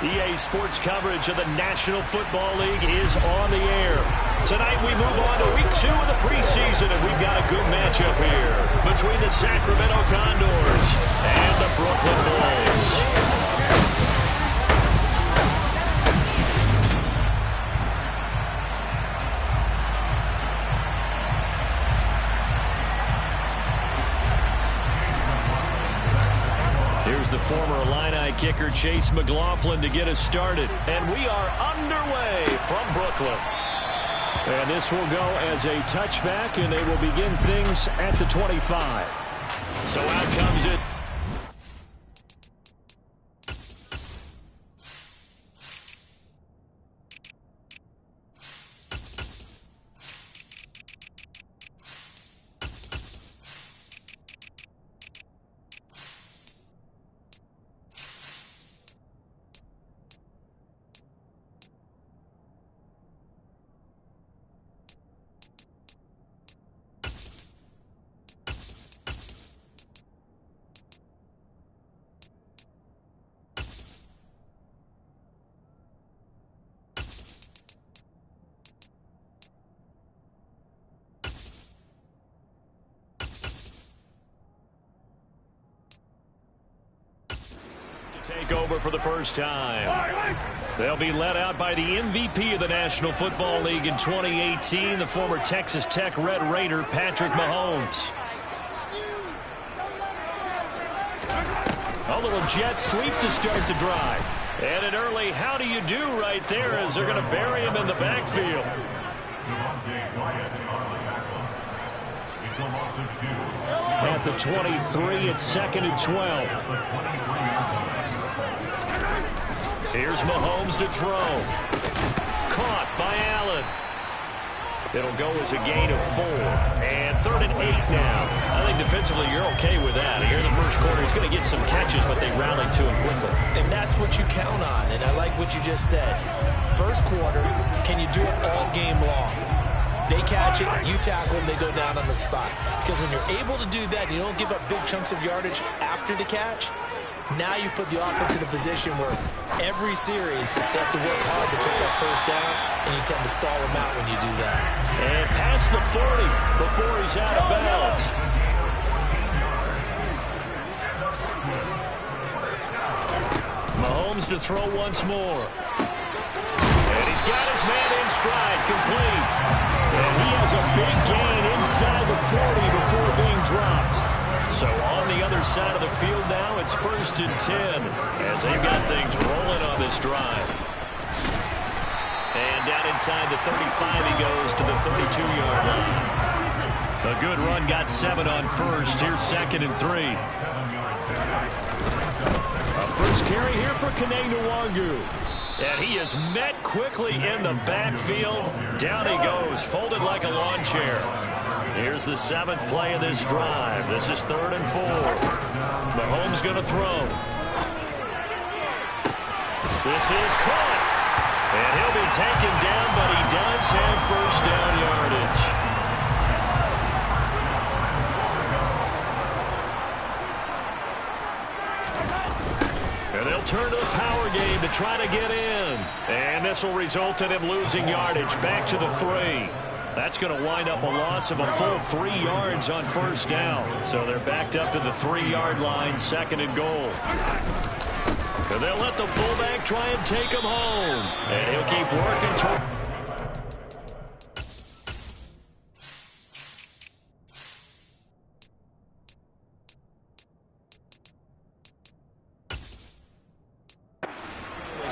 EA Sports coverage of the National Football League is on the air. Tonight we move on to week 2 of the preseason, and we've got a good matchup here between the Sacramento Condors and the Brooklyn Bulls. Here's the former Illini kicker Chase McLaughlin to get us started. And we are underway from Brooklyn. And this will go as a touchback, and they will begin things at the 25. So out comes it. Take over for the first time. They'll be led out by the MVP of the National Football League in 2018, the former Texas Tech Red Raider, Patrick Mahomes. A little jet sweep to start the drive. And an early how do you do right there as they're going to bury him in the backfield. At the 23, it's 2nd and 12. Here's Mahomes to throw. Caught by Allen. It'll go as a gain of 4. And 3rd and 8 now. I think defensively you're okay with that. Here in the first quarter, he's going to get some catches, but they rallied to him quickly. And that's what you count on. And I like what you just said. First quarter, can you do it all game long? They catch it, you tackle them, they go down on the spot. Because when you're able to do that, and you don't give up big chunks of yardage after the catch, now you put the offense in a position where every series they have to work hard to pick up first downs, and you tend to stall them out when you do that. And past the 40 before he's out of bounds. Mahomes to throw once more. And he's got his man in stride, complete. And he has a big gain inside the 40 before being dropped. So on the other side of the field now, it's 1st and 10 as they've got things rolling on this drive. And down inside the 35, he goes to the 32-yard line. A good run, got 7 on first. Here's 2nd and 3. A first carry here for Kene Nwangu. And he is met quickly in the backfield. Down he goes, folded like a lawn chair. Here's the 7th play of this drive. This is 3rd and 4. Mahomes going to throw. This is caught. And he'll be taken down, but he does have first down yardage. And they'll turn to the power game to try to get in. And this will result in him losing yardage back to the 3. That's going to wind up a loss of a full 3 yards on first down. So they're backed up to the 3-yard line, 2nd and goal. And they'll let the fullback try and take him home. And he'll keep working toward.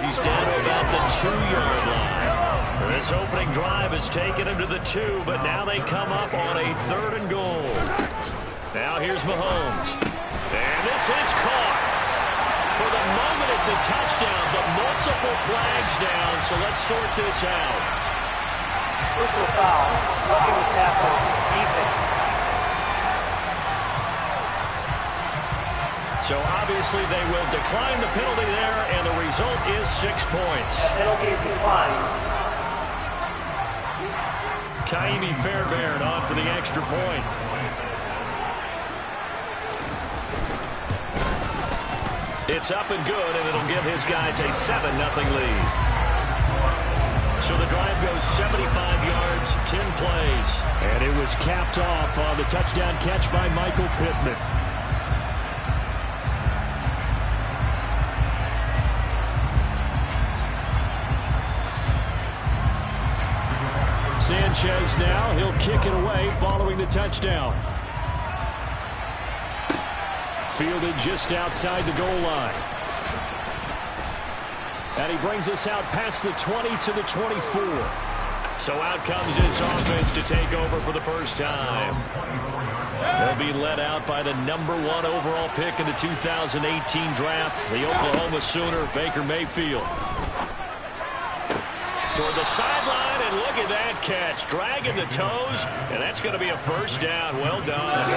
He's down to about the 2-yard line. This opening drive has taken him to the 2, but now they come up on a 3rd and goal. Now here's Mahomes. And this is caught. For the moment, it's a touchdown, but multiple flags down, so let's sort this out. Personal foul, roughing the tackle, defense. So obviously they will decline the penalty there, and the result is 6 points. That penalty is declined. Kaimi Fairbairn on for the extra point. It's up and good, and it'll give his guys a 7-0 lead. So the drive goes 75 yards, 10 plays. And it was capped off on the touchdown catch by Michael Pittman. Sanchez now, he'll kick it away following the touchdown. Fielded just outside the goal line. And he brings us out past the 20 to the 24. So out comes his offense to take over for the first time. They'll be led out by the #1 overall pick in the 2018 draft, the Oklahoma Sooner, Baker Mayfield. Toward the sideline, and look at that catch. Dragging the toes, and that's going to be a first down. Well done.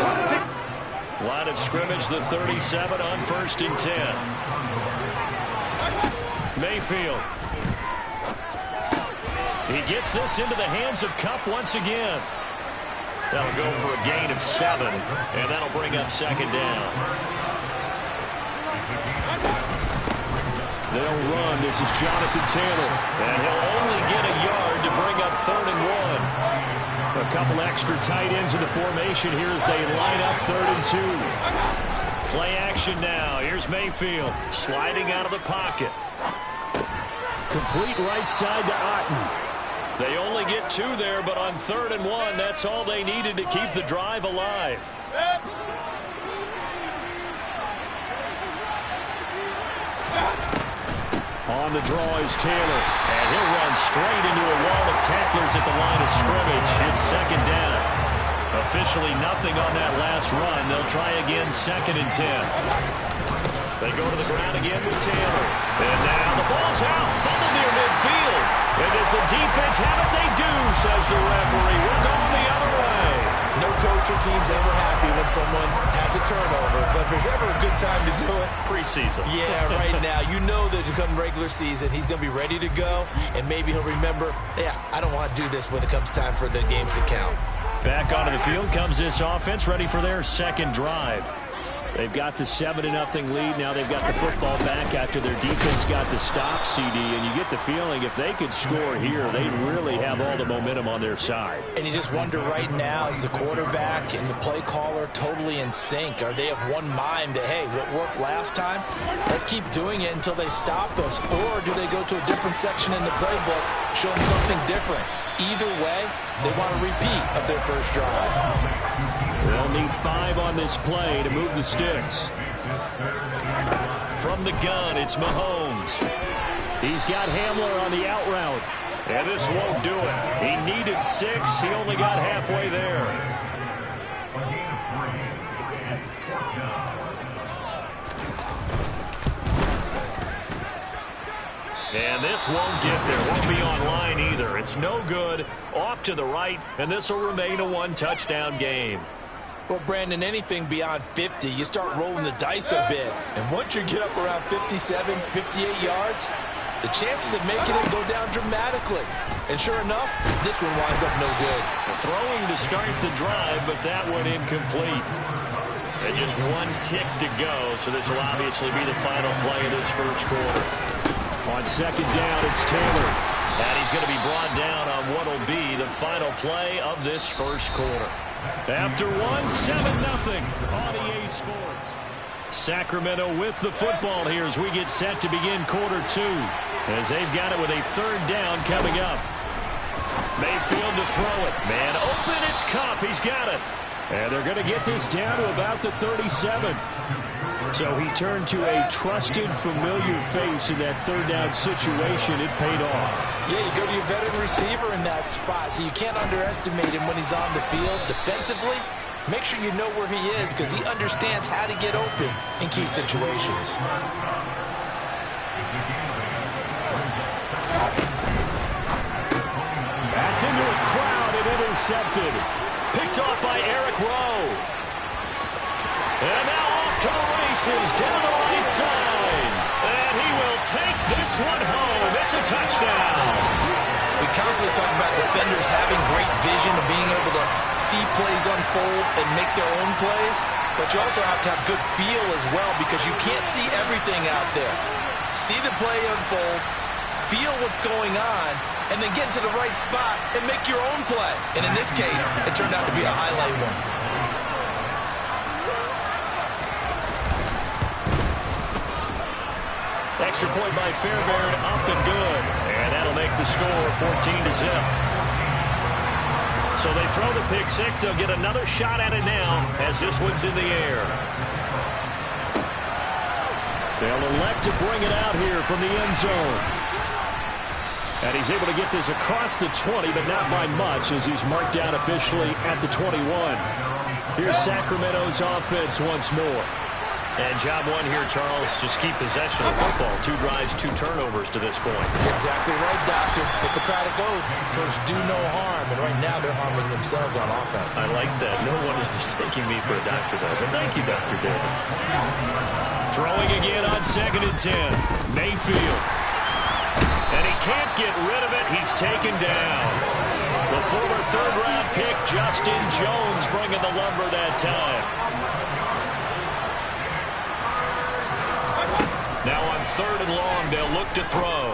Line of scrimmage, the 37 on 1st and 10. Mayfield. He gets this into the hands of Kupp once again. That'll go for a gain of 7, and that'll bring up 2nd down. They'll run. This is Jonathan Taylor. And he'll only get a yard to bring up 3rd and 1. A couple extra tight ends in the formation here as they line up 3rd and 2. Play action now. Here's Mayfield sliding out of the pocket. Complete right side to Otten. They only get 2 there, but on 3rd and 1, that's all they needed to keep the drive alive. On the draw is Taylor. And he'll run straight into a wall of tacklers at the line of scrimmage. It's 2nd down. Officially nothing on that last run. They'll try again 2nd and 10. They go to the ground again with Taylor. And now the ball's out. Fumble near midfield. And does the defense have it? They do, says the referee. We're going the other way. No coach or team's ever happy when someone has a turnover. But if there's ever a good time to do it, preseason. Yeah, right now. You know that to come regular season, he's going to be ready to go. And maybe he'll remember, yeah, I don't want to do this when it comes time for the games to count. Back onto the field comes this offense, ready for their 2nd drive. They've got the 7-0 lead. Now they've got the football back after their defense got the stop, CD. And you get the feeling if they could score here, they'd really have all the momentum on their side. And you just wonder right now, is the quarterback and the play caller totally in sync? Are they of one mind that, hey, what worked last time, let's keep doing it until they stop us? Or do they go to a different section in the playbook, show them something different? Either way, they want a repeat of their first drive. They'll need 5 on this play to move the sticks. From the gun, it's Mahomes. He's got Hamler on the out route. And this won't do it. He needed 6. He only got halfway there. And this won't get there. Won't be online either. It's no good. Off to the right, and this will remain a 1-touchdown game. Well, Brandon, anything beyond 50, you start rolling the dice a bit. And once you get up around 57, 58 yards, the chances of making it go down dramatically. And sure enough, this one winds up no good. Throwing to start the drive, but that one incomplete. And just 1 tick to go, so this will obviously be the final play of this first quarter. On 2nd down, it's Taylor. And he's going to be brought down on what will be the final play of this first quarter. After 7-0 on EA Sports. Sacramento with the football here as we get set to begin quarter 2. As they've got it with a 3rd down coming up. Mayfield to throw it. Man open, it's Kupp. He's got it. And they're going to get this down to about the 37. So he turned to a trusted, familiar face in that 3rd down situation. It paid off. Yeah, you go to your veteran receiver in that spot, so you can't underestimate him when he's on the field. Defensively, make sure you know where he is because he understands how to get open in key situations. That's into a crowd and intercepted. Picked off by Eric Rowe. And now off to the races down the right side. And he will take this one home. It's a touchdown. We constantly talk about defenders having great vision and being able to see plays unfold and make their own plays, but you also have to have good feel as well because you can't see everything out there. See the play unfold, feel what's going on, and then get to the right spot and make your own play. And in this case, it turned out to be a highlight one. Extra point by Fairbairn, up and good. And that'll make the score 14-0. So they throw the pick six. They'll get another shot at it now as this one's in the air. They'll elect to bring it out here from the end zone. And he's able to get this across the 20, but not by much as he's marked down officially at the 21. Here's Sacramento's offense once more. And job one here, Charles, just keep possession of the football. 2 drives, 2 turnovers to this point. Exactly right, Doctor. Hippocratic oath. First, do no harm. And right now, they're harming themselves on offense. I like that. No one is mistaking me for a doctor, though. But thank you, Dr. Davis. Throwing again on 2nd and 10. Mayfield. And he can't get rid of it. He's taken down. The former 3rd-round pick, Justin Jones, bringing the lumber that time. Now on 3rd and long, they'll look to throw.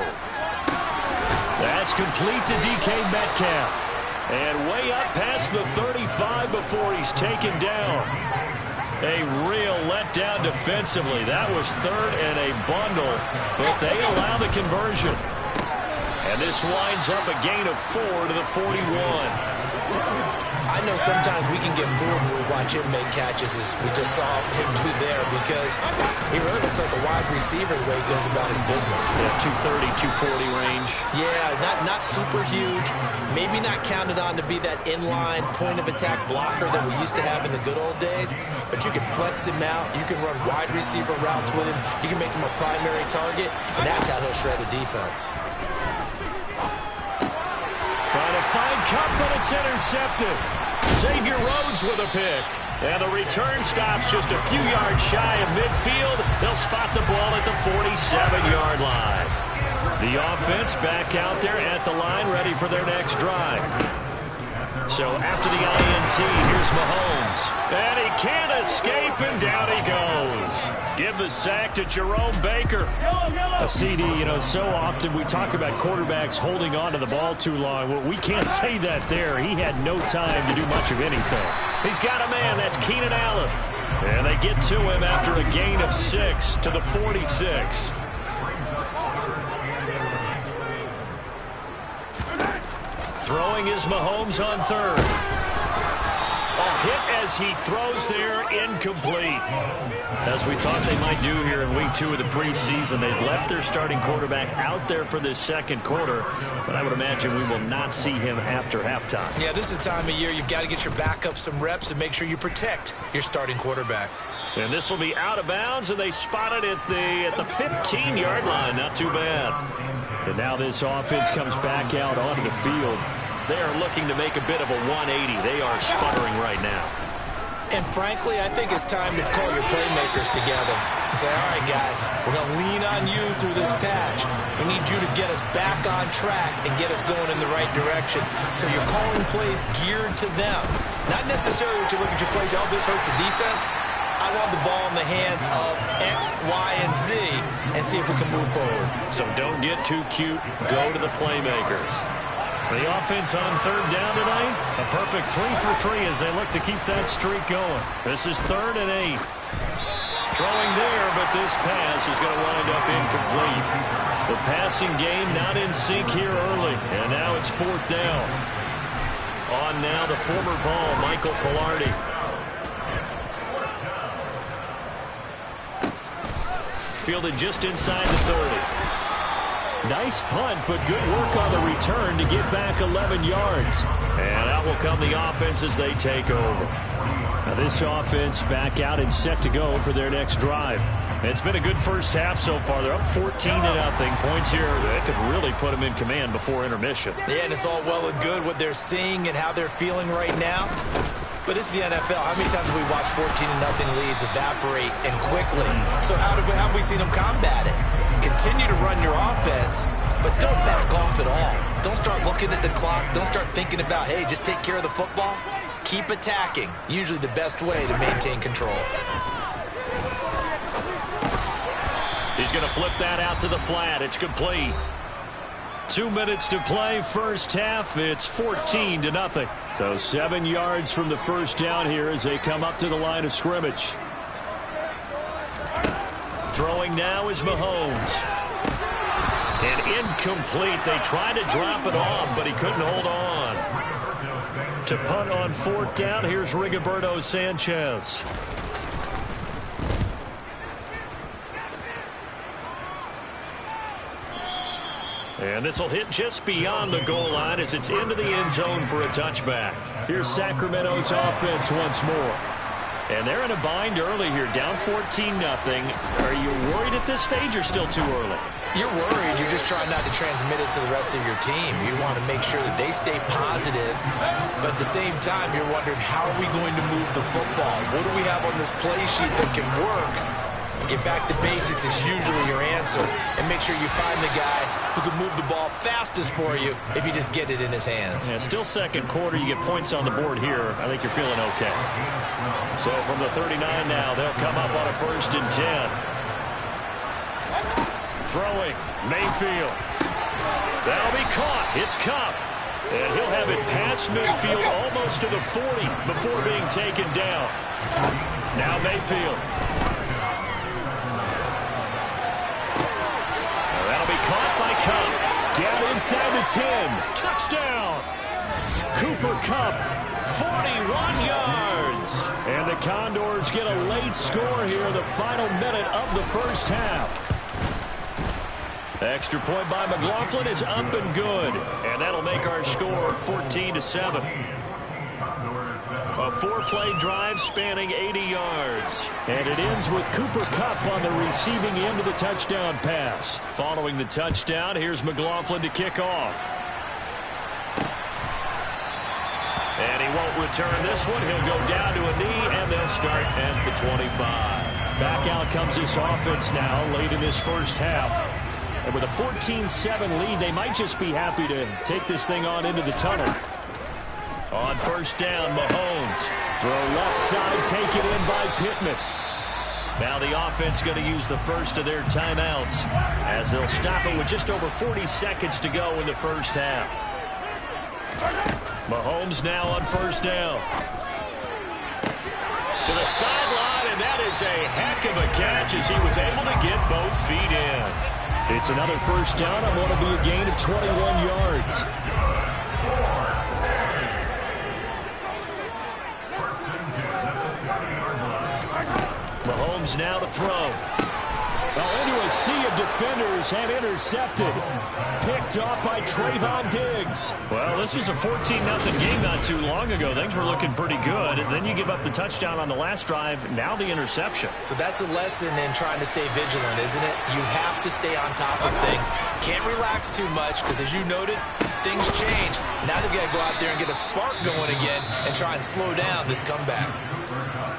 That's complete to DK Metcalf. And way up past the 35 before he's taken down. A real letdown defensively. That was 3rd and a bundle, but they allow the conversion. And this winds up a gain of 4 to the 41. I know sometimes we can get fooled when we watch him make catches, as we just saw him do there, because he really looks like a wide receiver the way he goes about his business. Yeah, 230, 240 range. Yeah, not super huge. Maybe not counted on to be that inline point-of-attack blocker that we used to have in the good old days, but you can flex him out. You can run wide receiver routes with him. You can make him a primary target, and that's how he'll shred a defense. Trying to find Cup, but it's intercepted. Xavier Rhodes with a pick. And the return stops just a few yards shy of midfield. They'll spot the ball at the 47-yard line. The offense back out there at the line, ready for their next drive. So after the INT, here's Mahomes. And he can't escape, and down he goes. Give the sack to Jerome Baker. A CD, so often we talk about quarterbacks holding on to the ball too long. Well, we can't say that there. He had no time to do much of anything. He's got a man. That's Keenan Allen. And they get to him after a gain of 6 to the 46. Throwing is Mahomes on 3rd. A hit as he throws there, incomplete. As we thought they might do here in week 2 of the preseason, they've left their starting quarterback out there for this 2nd quarter, but I would imagine we will not see him after halftime. Yeah, this is the time of year you've got to get your backup some reps and make sure you protect your starting quarterback. And this will be out of bounds, and they spot it at the 15-yard line. Not too bad. And now this offense comes back out onto the field. They are looking to make a bit of a 180. They are sputtering right now. And frankly, I think it's time to call your playmakers together and say, all right, guys, we're going to lean on you through this patch. We need you to get us back on track and get us going in the right direction. So you're calling plays geared to them. Not necessarily what you look at your plays, oh, this hurts the defense. I want the ball in the hands of X, Y, and Z and see if we can move forward. So don't get too cute. Go to the playmakers. The offense on 3rd down tonight. A perfect 3 for 3 as they look to keep that streak going. This is 3rd and 8. Throwing there, but this pass is going to wind up incomplete. The passing game not in sync here early. And now it's 4th down. On now the former Vol, Michael Pilardi. Fielded just inside the 30. Nice punt, but good work on the return to get back 11 yards. And out will come the offense as they take over. Now this offense back out and set to go for their next drive. It's been a good first half so far. They're up 14-0. Points here that could really put them in command before intermission. Yeah, and it's all well and good what they're seeing and how they're feeling right now. But this is the NFL. How many times have we watched 14-0 leads evaporate and quickly? So how have we seen them combat it? Continue to run your offense but don't back off at all. Don't start looking at the clock. Don't start thinking about, hey, just take care of the football. Keep attacking. Usually the best way to maintain control. He's going to flip that out to the flat. It's complete. 2 minutes to play, first half. It's 14-0. So 7 yards from the first down here as they come up to the line of scrimmage. Throwing now is Mahomes. And incomplete. They tried to drop it off, but he couldn't hold on. To punt on fourth down, here's Rigoberto Sanchez. And this will hit just beyond the goal line as it's into the end zone for a touchback. Here's Sacramento's offense once more. And they're in a bind early here, down 14-0. Are you worried at this stage or still too early? You're worried. You're just trying not to transmit it to the rest of your team. You want to make sure that they stay positive, but at the same time, you're wondering, how are we going to move the football? What do we have on this play sheet that can work? Get back to basics is usually your answer, and make sure you find the guy who can move the ball fastest for you if you just get it in his hands. Yeah, still second quarter. You get points on the board here. I think you're feeling okay. So from the 39 now, they'll come up on a 1st and 10. Throwing, Mayfield. That'll be caught. It's Kupp. And he'll have it past midfield almost to the 40 before being taken down. Now Mayfield. That'll be caught by Kupp. Down inside the 10. Touchdown. Cooper Kupp, 41 yards. And the Condors get a late score here, the final minute of the first half. Extra point by McLaughlin is up and good. And that'll make our score 14-7. A 4-play drive spanning 80 yards. And it ends with Cooper Kupp on the receiving end of the touchdown pass. Following the touchdown, here's McLaughlin to kick off. And he won't return this one. He'll go down to a knee, and they'll start at the 25. Back out comes this offense now late in this first half. And with a 14-7 lead, they might just be happy to take this thing on into the tunnel. On first down, Mahomes. Throw left side, taken in by Pittman. Now the offense going to use the first of their timeouts as they'll stop it with just over 40 seconds to go in the first half. Mahomes now on first down. To the sideline, and that is a heck of a catch as he was able to get both feet in. It's another first down on what will be a gain of 21 yards. Mahomes now to throw. Well, into a sea of defenders and intercepted. Picked off by Trayvon Diggs. Well, this was a 14-0 game not too long ago. Things were looking pretty good. And then you give up the touchdown on the last drive. Now the interception. So that's a lesson in trying to stay vigilant, isn't it? You have to stay on top of things. Can't relax too much because, as you noted, things change. Now they've got to go out there and get a spark going again and try and slow down this comeback.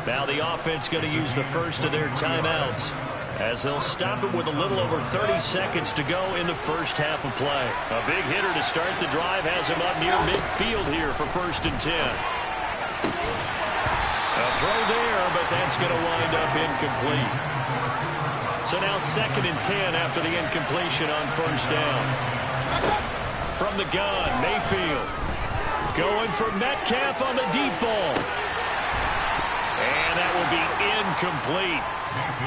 Now the offense going to use the first of their timeouts as they'll stop it with a little over 30 seconds to go in the first half of play. A big hitter to start the drive has him up near midfield here for 1st and 10. A throw there, but that's going to wind up incomplete. So now 2nd and 10 after the incompletion on first down. From the gun, Mayfield going for Metcalf on the deep ball. And that will be incomplete.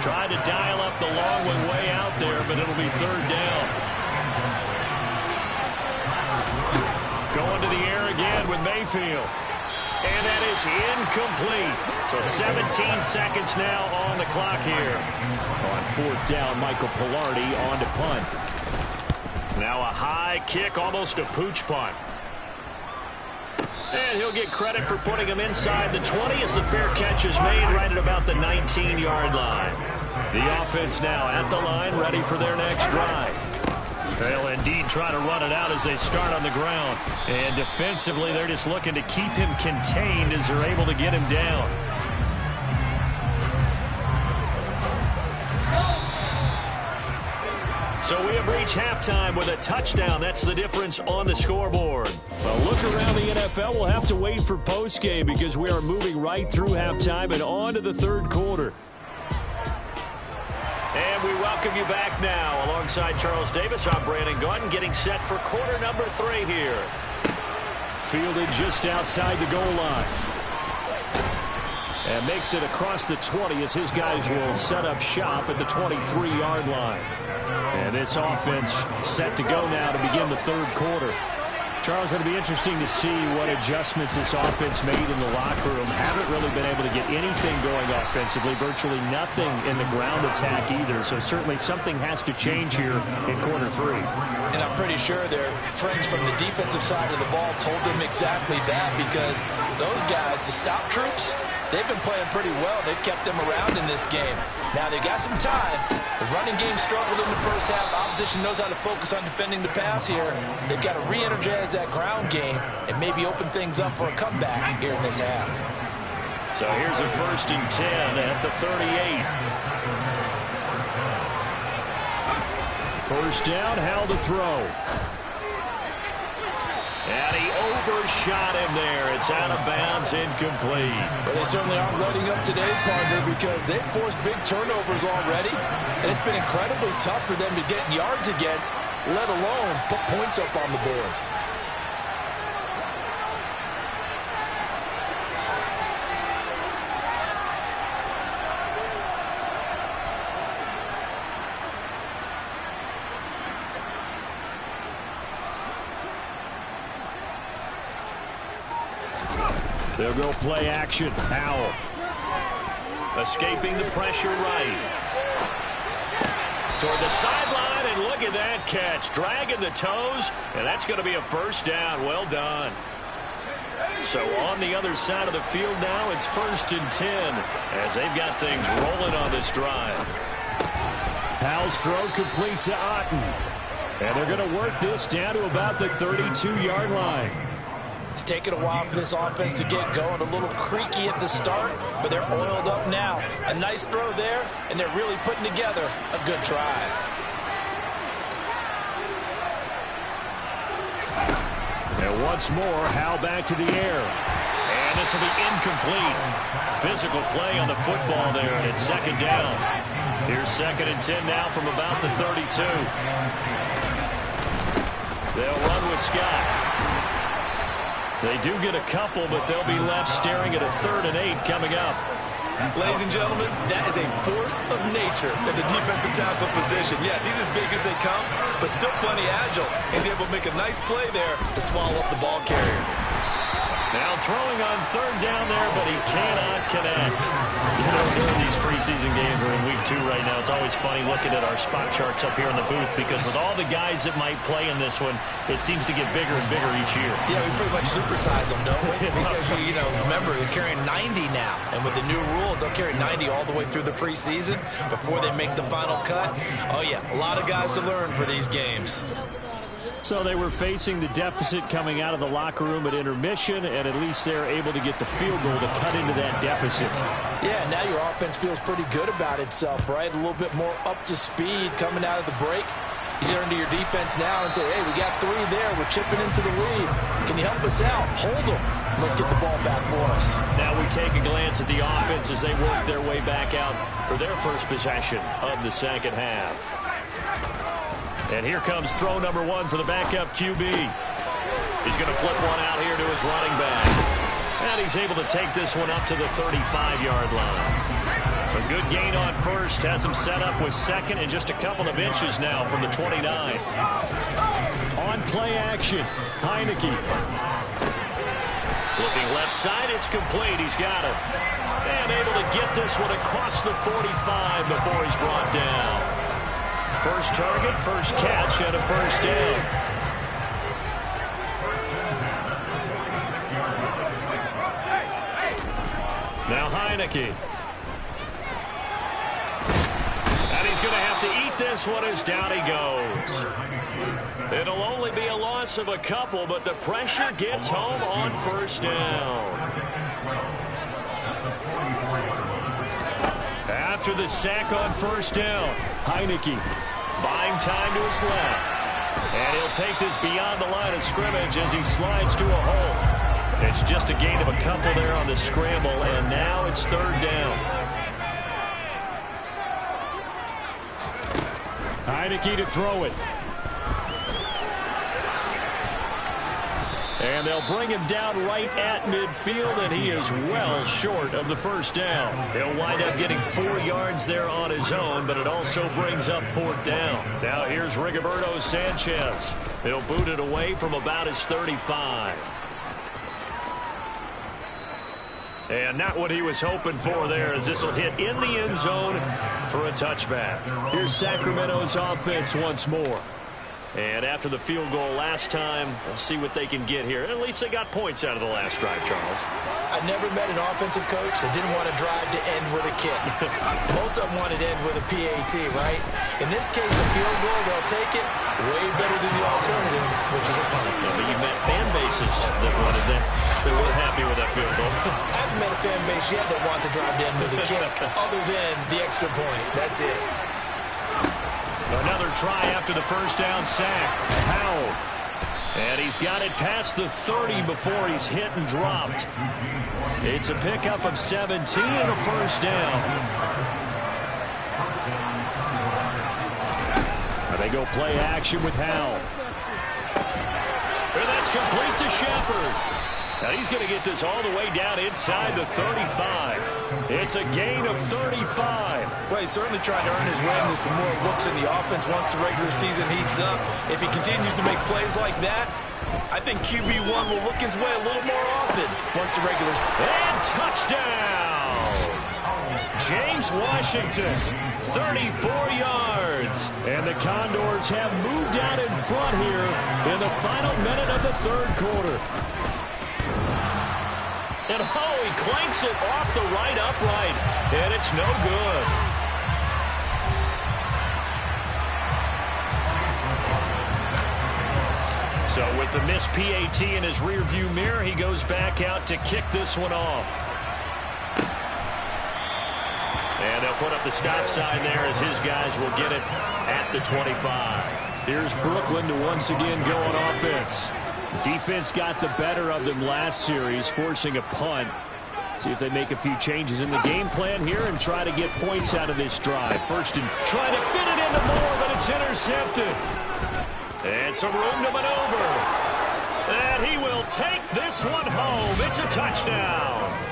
Tried to dial up the long one way out there, but it'll be 3rd down. Going to the air again with Mayfield. And that is incomplete. So 17 seconds now on the clock here. On 4th down, Michael Pilardi on to punt. Now a high kick, almost a pooch punt. And he'll get credit for putting him inside the 20 as the fair catch is made right at about the 19-yard line. The offense now at the line, ready for their next drive. They'll indeed try to run it out as they start on the ground. And defensively, they're just looking to keep him contained as they're able to get him down. So we have reached halftime with a touchdown. That's the difference on the scoreboard. Well, look around the NFL. We'll have to wait for postgame because we are moving right through halftime and on to the third quarter. And we welcome you back now. Alongside Charles Davis, I'm Brandon Gunn, getting set for quarter number 3 here. Fielded just outside the goal line. And makes it across the 20 as his guys will set up shop at the 23-yard line. And this offense set to go now to begin the third quarter. Charles, it'll be interesting to see what adjustments this offense made in the locker room. Haven't really been able to get anything going offensively. Virtually nothing in the ground attack either. So certainly something has to change here in quarter 3. And I'm pretty sure their friends from the defensive side of the ball told them exactly that, because those guys, the stop troops, they've been playing pretty well. They've kept them around in this game. Now they've got some time. The running game struggled in the first half. The opposition knows how to focus on defending the pass here. They've got to re-energize that ground game and maybe open things up for a comeback here in this half. So here's a 1st and 10 at the 38. First down, Howell to throw. And he overshot him there. It's out of bounds, incomplete. Well, they certainly aren't letting up today, partner, because they've forced big turnovers already. And it's been incredibly tough for them to get yards against, let alone put points up on the board. They'll go play action. Howell. Escaping the pressure right. Toward the sideline, and look at that catch. Dragging the toes, and that's going to be a first down. Well done. So on the other side of the field now, it's 1st and 10 as they've got things rolling on this drive. Howell's throw complete to Otten. And they're going to work this down to about the 32-yard line. It's taken a while for this offense to get going. A little creaky at the start, but they're oiled up now. A nice throw there, and they're really putting together a good drive. And once more, Howell back to the air. And this will be incomplete. Physical play on the football there, and it's 2nd down. Here's 2nd and 10 now from about the 32. They'll run with Scott. They do get a couple, but they'll be left staring at a 3rd and 8 coming up. Ladies and gentlemen, that is a force of nature in the defensive tackle position. Yes, he's as big as they come, but still plenty agile. He's able to make a nice play there to swallow up the ball carrier. Now throwing on 3rd down there, but he cannot connect. You know, during these preseason games, we're in week 2 right now. It's always funny looking at our spot charts up here in the booth, because with all the guys that might play in this one, it seems to get bigger and bigger each year. Yeah, we pretty much supersize them, don't we? Because, you know, remember, they're carrying 90 now. And with the new rules, they'll carry 90 all the way through the preseason before they make the final cut. Oh, yeah, a lot of guys to learn for these games. So they were facing the deficit coming out of the locker room at intermission, and at least they're able to get the field goal to cut into that deficit. Yeah, now your offense feels pretty good about itself, right? A little bit more up to speed coming out of the break. You turn to your defense now and say, hey, we got 3 there. We're chipping into the lead. Can you help us out? Hold them. Let's get the ball back for us. Now we take a glance at the offense as they work their way back out for their first possession of the second half. And here comes throw number 1 for the backup QB. He's going to flip one out here to his running back. And he's able to take this one up to the 35-yard line. A good gain on first. Has him set up with 2nd and just a couple of inches now from the 29. On play action, Heineke. Looking left side, it's complete. He's got it. And able to get this one across the 45 before he's brought down. First target, first catch, and a first down. Now Heineke. And he's going to have to eat this one as down he goes. It'll only be a loss of a couple, but the pressure gets home on first down. After the sack on first down, Heineke Buying time to his left. And he'll take this beyond the line of scrimmage as he slides to a hole. It's just a gain of a couple there on the scramble, and now it's third down. Heineke to throw it. And they'll bring him down right at midfield, and he is well short of the first down. He'll wind up getting 4 yards there on his own, but it also brings up fourth down. Now here's Rigoberto Sanchez. He'll boot it away from about his 35. And not what he was hoping for there, as this will hit in the end zone for a touchback. Here's Sacramento's offense once more. And after the field goal last time, we'll see what they can get here. At least they got points out of the last drive, Charles. I never met an offensive coach that didn't want to drive to end with a kick. Most of them wanted to end with a PAT, right? In this case, a field goal, they'll take it. Way better than the alternative, which is a punt. Yeah, but you've met fan bases that wanted that. They were happy with that field goal. I haven't met a fan base yet that wants to drive to end with a kick, other than the extra point. That's it. Another try after the first down sack. Howell. And he's got it past the 30 before he's hit and dropped. It's a pickup of 17 and a first down. And they go play action with Howell. And that's complete to Shepard. Now he's going to get this all the way down inside the 35. It's a gain of 35. Well, he's certainly trying to earn his way into some more looks in the offense once the regular season heats up. If he continues to make plays like that, I think QB1 will look his way a little more often once the regular season. And touchdown! James Washington, 34 yards. And the Condors have moved out in front here in the final minute of the third quarter. And oh, he clanks it off the right upright, and it's no good. So with the missed PAT in his rearview mirror, he goes back out to kick this one off. And they'll put up the stop sign there as his guys will get it at the 25. Here's Brooklyn to once again go on offense. Defense got the better of them last series, forcing a punt. See if they make a few changes in the game plan here and try to get points out of this drive. First and trying to fit it into Moore, but it's intercepted. And some room to maneuver. And he will take this one home. It's a touchdown.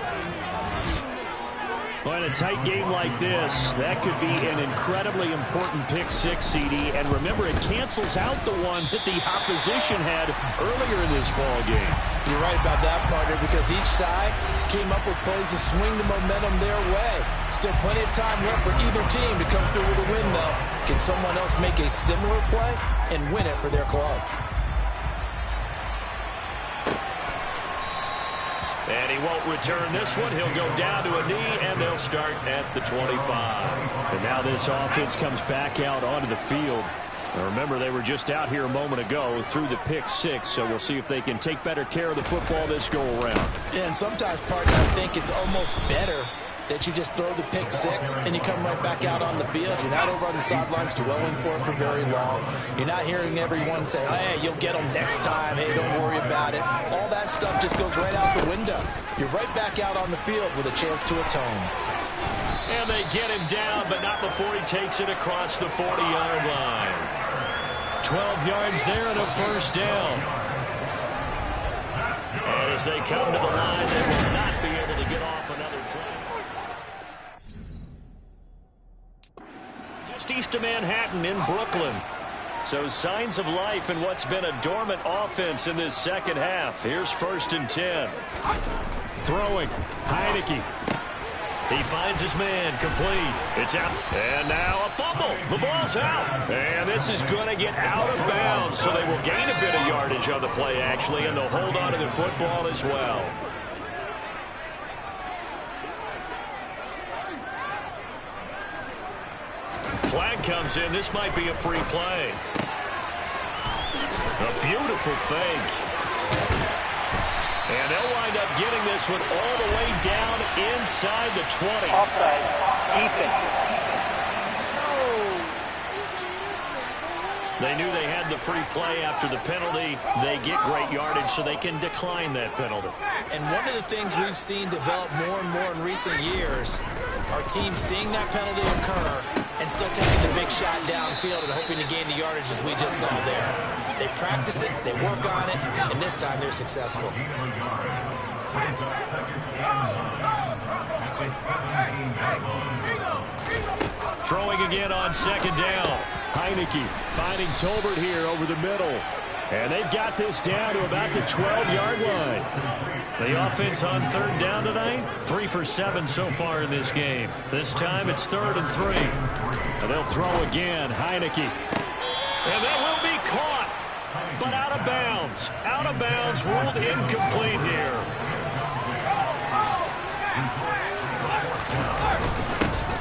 Well, in a tight game like this, that could be an incredibly important pick six, CD. And remember, it cancels out the one that the opposition had earlier in this ball game. You're right about that, partner, because each side came up with plays to swing the momentum their way. Still plenty of time left for either team to come through with a win, though. Can someone else make a similar play and win it for their club? And he won't return this one. He'll go down to a knee, and they'll start at the 25. And now this offense comes back out onto the field. Now remember, they were just out here a moment ago through the pick six, so we'll see if they can take better care of the football this go-around. Yeah, and sometimes, partner, I think it's almost better that you just throw the pick six and you come right back out on the field. You're not over on the sidelines dwelling for it for very long. You're not hearing everyone say, hey, you'll get them next time. Hey, don't worry about it. All that stuff just goes right out the window. You're right back out on the field with a chance to atone. And they get him down, but not before he takes it across the 40-yard line. 12 yards there and a first down. And as they come to the line, they will not be able to get off another play. Just east of Manhattan in Brooklyn. So signs of life in what's been a dormant offense in this second half. Here's 1st and 10. Throwing. Heineke. He finds his man, complete. It's out. And now a fumble. The ball's out. And this is going to get out of bounds. So they will gain a bit of yardage on the play, actually, and they'll hold on to the football as well. Flag comes in. This might be a free play. A beautiful fake. And they'll wind up getting this one all the way down inside the 20. Offside, defense. They knew they had the free play after the penalty. They get great yardage, so they can decline that penalty. And one of the things we've seen develop more and more in recent years are teams seeing that penalty occur and still taking the big shot downfield and hoping to gain the yardage as we just saw there. They practice it, they work on it, and this time they're successful. Throwing again on second down. Heineke finding Tolbert here over the middle. And they've got this down to about the 12-yard line. The offense on third down tonight, 3 for 7 so far in this game. This time it's 3rd and 3. And they'll throw again. Heineke. And that will be caught, but out of bounds. Out of bounds, ruled incomplete here.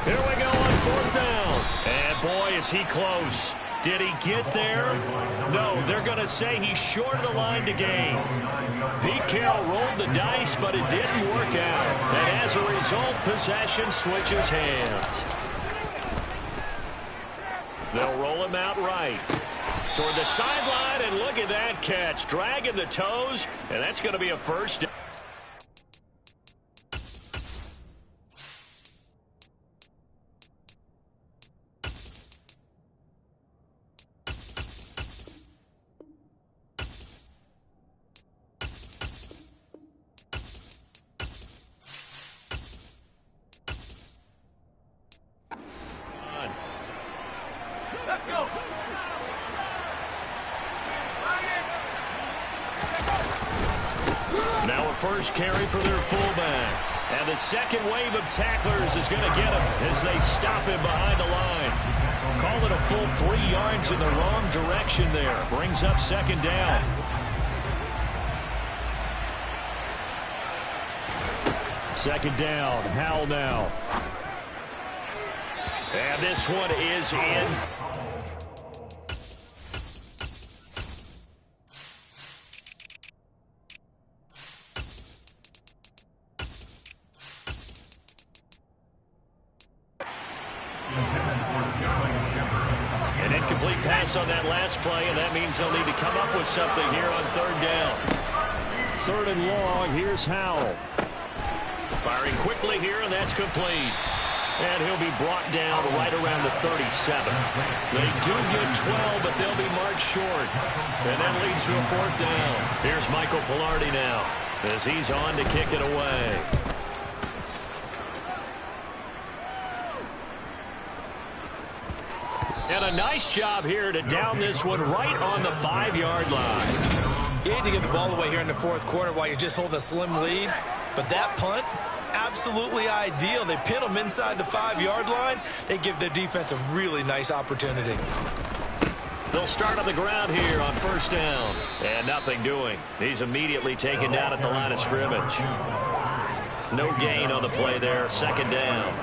Here we go on 4th down. And boy, is he close. Did he get there? No, they're going to say he's short of the line to gain. Pete Carroll rolled the dice, but it didn't work out. And as a result, possession switches hands. They'll roll him out right toward the sideline, and look at that catch. Dragging the toes, and that's going to be a first down. Now a first carry for their fullback. And the second wave of tacklers is going to get him as they stop him behind the line. Call it a full 3 yards in the wrong direction there. Brings up second down. Second down. Howell now. And this one is in. An incomplete pass on that last play, and that means they'll need to come up with something here on 3rd down. 3rd and long. Here's Howell. Firing quickly here, and that's complete. And he'll be brought down right around the 37. They do get 12, but they'll be marked short. And that leads to a 4th down. Here's Michael Pilardi now as he's on to kick it away. And a nice job here to down this one right on the 5-yard line. You hate to give the ball away here in the 4th quarter while you're just holding a slim lead, but that punt, absolutely ideal. They pin them inside the 5-yard line. They give their defense a really nice opportunity. They'll start on the ground here on 1st down. And nothing doing. He's immediately taken down at the line of scrimmage. No gain on the play there. 2nd down.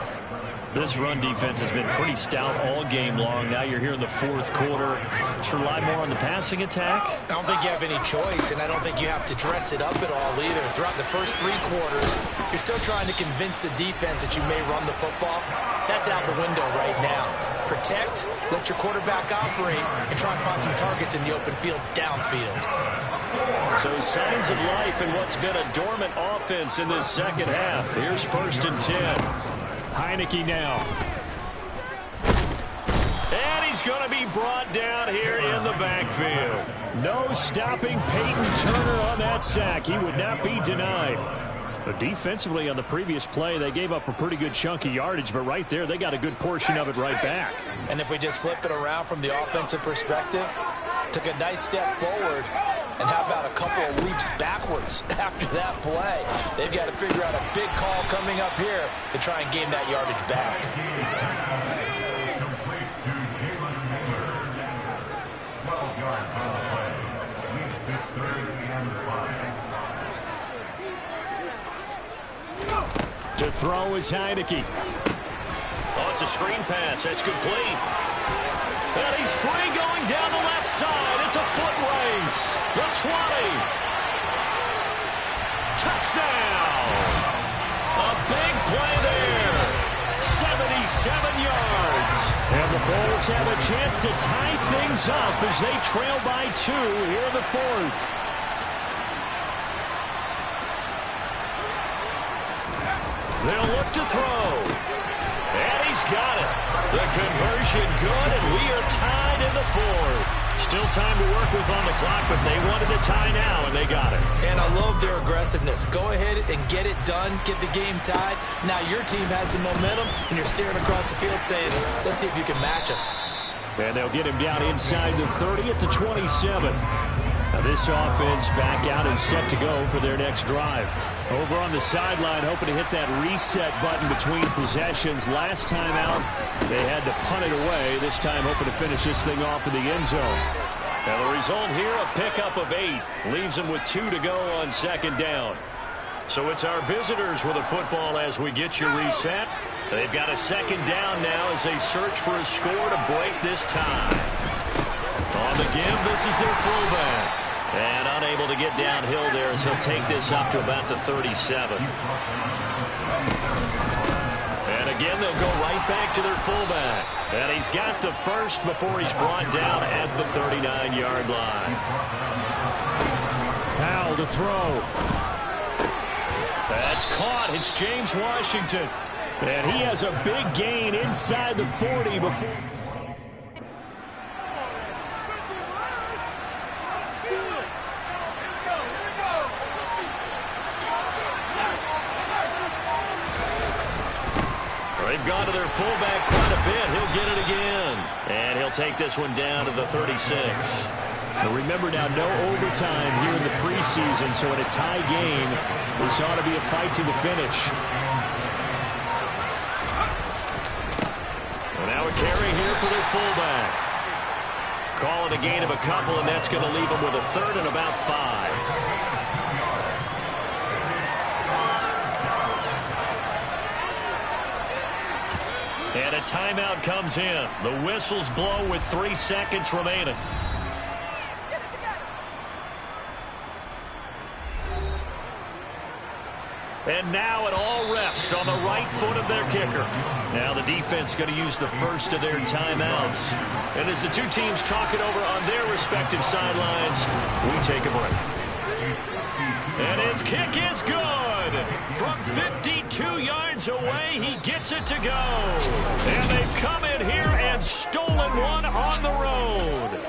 This run defense has been pretty stout all game long. Now you're here in the 4th quarter. Should rely more on the passing attack? I don't think you have any choice, and I don't think you have to dress it up at all either. Throughout the first 3 quarters, you're still trying to convince the defense that you may run the football. That's out the window right now. Protect, let your quarterback operate, and try and find some targets in the open field downfield. So signs of life in what's been a dormant offense in this second half. Here's 1st and 10. Heineke now. And he's going to be brought down here in the backfield. No stopping Peyton Turner on that sack. He would not be denied. But defensively on the previous play, they gave up a pretty good chunk of yardage, but right there, they got a good portion of it right back. And if we just flip it around from the offensive perspective, took a nice step forward, and how about a couple of leaps backwards after that play? They've got to figure out a big call coming up here to try and gain that yardage back. To throw is Heineke. Oh, it's a screen pass. That's complete. And he's free going down the left side. It's a foot race. The 20. Touchdown. A big play there. 77 yards. And the Bulls have a chance to tie things up as they trail by 2 here in the 4th. They'll look to throw. And he's got it. The conversion good, and we are tied in the 4th. Still time to work with on the clock, but they wanted to tie now, and they got it. And I love their aggressiveness. Go ahead and get it done. Get the game tied. Now your team has the momentum, and you're staring across the field saying, let's see if you can match us. And they'll get him down inside the 30 at the 27. Now this offense back out and set to go for their next drive. Over on the sideline, hoping to hit that reset button between possessions. Last time out, they had to punt it away. This time hoping to finish this thing off in the end zone. Now the result here, a pickup of 8. Leaves them with 2 to go on second down. So it's our visitors with the football as we get you reset. They've got a second down now as they search for a score to break this tie. On the give, this is their fullback. And unable to get downhill there, so he'll take this up to about the 37. And again, they'll go right back to their fullback. And he's got the first before he's brought down at the 39-yard line. Powell to throw. That's caught. It's James Washington. And he has a big gain inside the 40 before. They've gone to their fullback quite a bit. He'll get it again. And he'll take this one down to the 36. Now remember now, no overtime here in the preseason, so in a tie game, this ought to be a fight to the finish. And now a carry here for their fullback. Call it a gain of a couple, and that's going to leave them with a third and about 5. And a timeout comes in. The whistles blow with 3 seconds remaining. And now it all rests on the right foot of their kicker. Now the defense going to use the first of their timeouts. And as the two teams talk it over on their respective sidelines, we take a break. And his kick is good. From 52 yards away, he gets it to go. And they've come in here and stolen one on the road.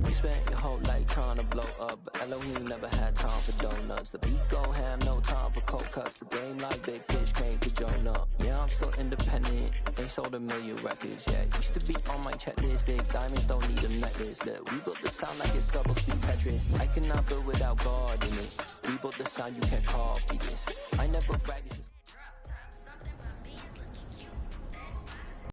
We spent your whole life trying to blow up, but Elohim never had time for donuts. The beat go ham, no time for cold cuts. The game like big pitch came to join up. Yeah, I'm still independent, ain't sold a million records yet. Used to be on my checklist, big diamonds don't need a necklace. Look, we built the sound like it's double speed Tetris. I cannot build without God in it. We built the sound, you can't copy this. I never brag.